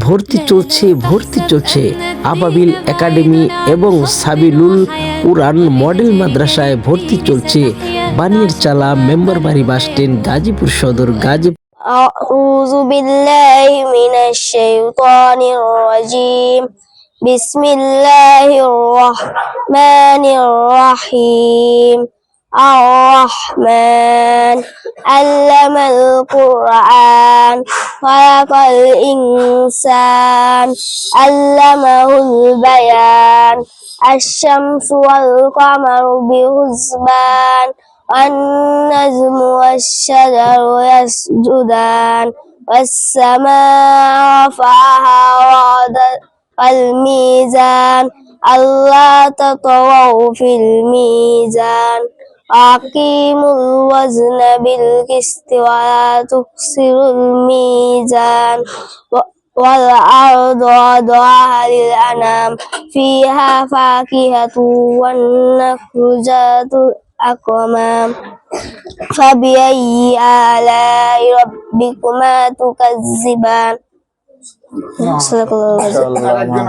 ভর্তি চলছে আবাবিল একাডেমি এবং সাবিলুল কুরআন মডেল মাদ্রাসায় ভর্তি চলছে বানিয়ারচালা মেম্বারবাড়ি বাস স্ট্যান্ড গাজীপুর সদর গাজীপুর। আউযু বিল্লাহি মিনাশ শাইতানির রাজিম। বিসমিল্লাহির রাহমানির রাহিম। আর-রাহমান আল্লামাল কুরআন খালাকাল ইনসান আল্লামাহুল বায়ান। আশ-শামসু ওয়াল কামারু বিহুসবান والنجم والشجر يسجدان والسماء رفعها ووضع الميزان ألا تطغوا في الميزان وأقيموا الوزن بالقسط ولا تخسروا الميزان والأرض وضعها للأنام فيها فاكهة والنخل ذات الأكمام فبأي آلاء ربكما تكذبان؟ صدق الله العظيم.